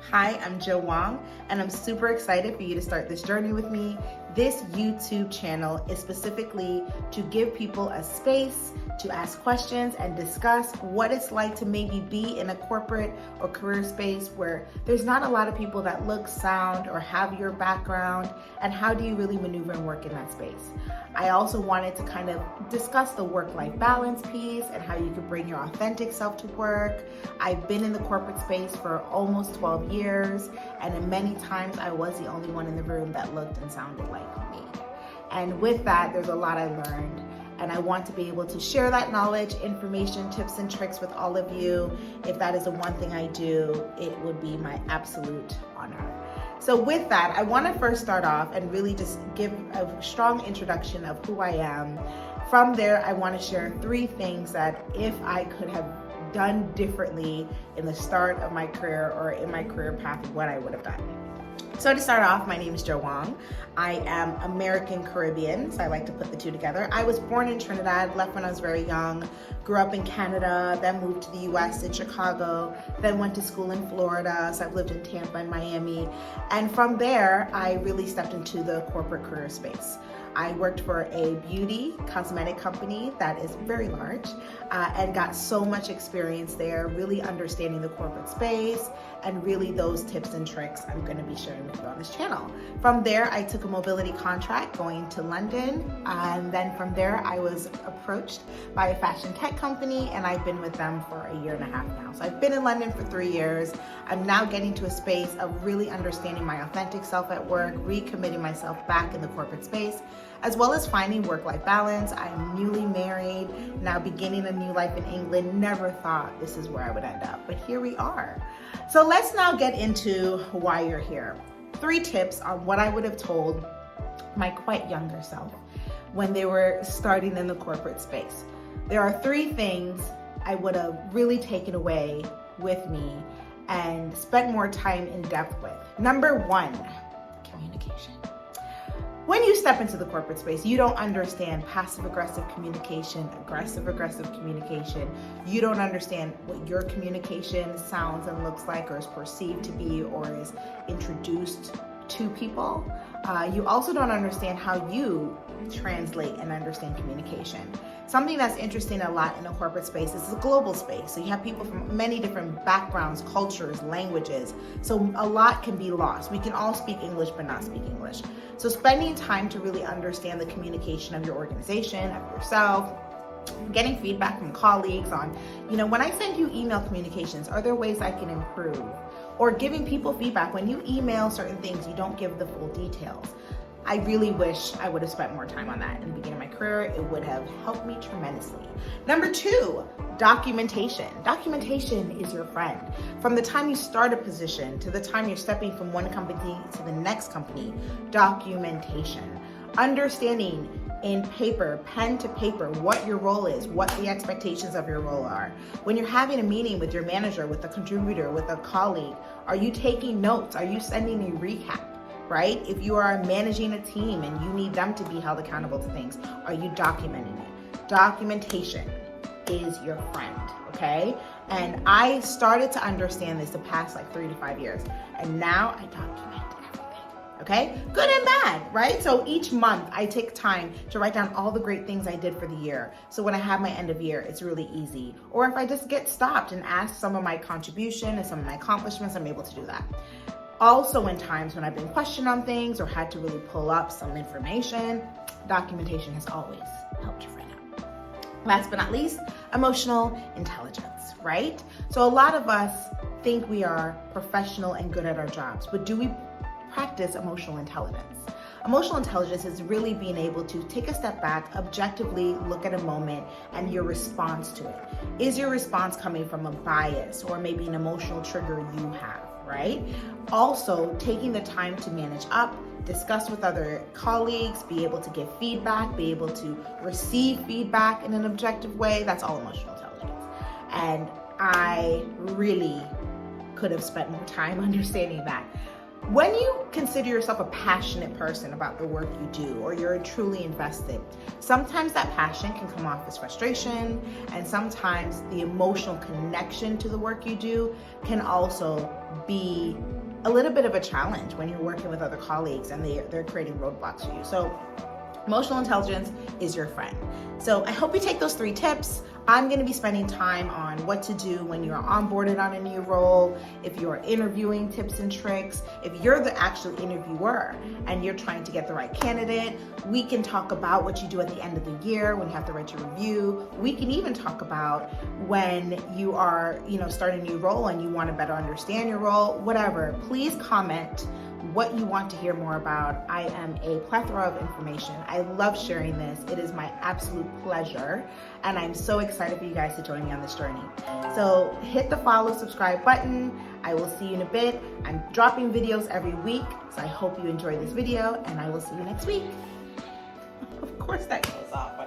Hi, I'm Jo Wong, and I'm super excited for you to start this journey with me. This YouTube channel is specifically to give people a space to ask questions and discuss what it's like to maybe be in a corporate or career space where there's not a lot of people that look, sound, or have your background, and how do you really maneuver and work in that space. I also wanted to kind of discuss the work-life balance piece and how you can bring your authentic self to work. I've been in the corporate space for almost 12 years, and many times I was the only one in the room that looked and sounded like me. And with that, there's a lot I learned. And I want to be able to share that knowledge, information, tips, and tricks with all of you. If that is the one thing I do, it would be my absolute honor. So with that, I want to first start off and really just give a strong introduction of who I am. From there, I want to share 3 things that if I could have done differently in the start of my career or in my career path, what I would have done. So to start off, my name is Jo Wong. I am American Caribbean, so I like to put the two together. I was born in Trinidad, left when I was very young, grew up in Canada, then moved to the US in Chicago, then went to school in Florida, so I've lived in Tampa and Miami. And from there, I really stepped into the corporate career space. I worked for a beauty cosmetic company that is very large and got so much experience there, really understanding the corporate space and really those tips and tricks I'm going to be sharing with you on this channel. From there, I took a mobility contract going to London, and then from there I was approached by a fashion tech company, and I've been with them for a year and a half now. So I've been in London for 3 years. I'm now getting to a space of really understanding my authentic self at work, recommitting myself back in the corporate space, as well as finding work-life balance. I'm newly married, now beginning a new life in England. Never thought this is where I would end up, but here we are. So let's now get into why you're here. 3 tips on what I would have told my quite younger self when they were starting in the corporate space. There are 3 things I would have really taken away with me and spent more time in depth with. Number 1, communication. When you step into the corporate space, you don't understand passive-aggressive communication, aggressive-aggressive communication. You don't understand what your communication sounds and looks like or is perceived to be or is introduced to people. You also don't understand how you translate and understand communication. Something that's interesting a lot in a corporate space is a global space. So you have people from many different backgrounds, cultures, languages. So a lot can be lost. We can all speak English, but not speak English. So spending time to really understand the communication of your organization, of yourself, getting feedback from colleagues on, when I send you email communications, are there ways I can improve? Or giving people feedback. When you email certain things, you don't give the full details. I really wish I would have spent more time on that in the beginning of my career. It would have helped me tremendously. Number 2, documentation. Documentation is your friend. From the time you start a position to the time you're stepping from one company to the next company, documentation. Understanding in paper, pen to paper, what your role is, what the expectations of your role are. When you're having a meeting with your manager, with a contributor, with a colleague, are you taking notes? Are you sending a recap? Right? If you are managing a team and you need them to be held accountable to things, are you documenting it? Documentation is your friend, okay? And I started to understand this the past 3 to 5 years, and now I document everything, okay? Good and bad, right? So each month I take time to write down all the great things I did for the year. So when I have my end of year, it's really easy. Or if I just get stopped and ask some of my contribution and some of my accomplishments, I'm able to do that. Also, in times when I've been questioned on things or had to really pull up some information, documentation has always helped your friend out. Last but not least, emotional intelligence, right? So a lot of us think we are professional and good at our jobs, but do we practice emotional intelligence? Emotional intelligence is really being able to take a step back, objectively look at a moment and your response to it. Is your response coming from a bias or maybe an emotional trigger you have? Right? Also, taking the time to manage up, discuss with other colleagues, be able to give feedback, be able to receive feedback in an objective way. That's all emotional intelligence. And I really could have spent more time understanding that. When you consider yourself a passionate person about the work you do, or you're truly invested, sometimes that passion can come off as frustration, and sometimes the emotional connection to the work you do can also be a little bit of a challenge when you're working with other colleagues and they're creating roadblocks for you. So emotional intelligence is your friend. So I hope you take those 3 tips. I'm going to be spending time on what to do when you're onboarded on a new role, if you're interviewing, tips and tricks, if you're the actual interviewer and you're trying to get the right candidate. We can talk about what you do at the end of the year when you have to write your review. We can even talk about when you are, starting a new role and you want to better understand your role, whatever. Please comment what you want to hear more about. I am a plethora of information. I love sharing this. It is my absolute pleasure, and I'm so excited for you guys to join me on this journey. So hit the follow, subscribe button. I will see you in a bit. I'm dropping videos every week, so I hope you enjoy this video, and I will see you next week. Of course that goes off.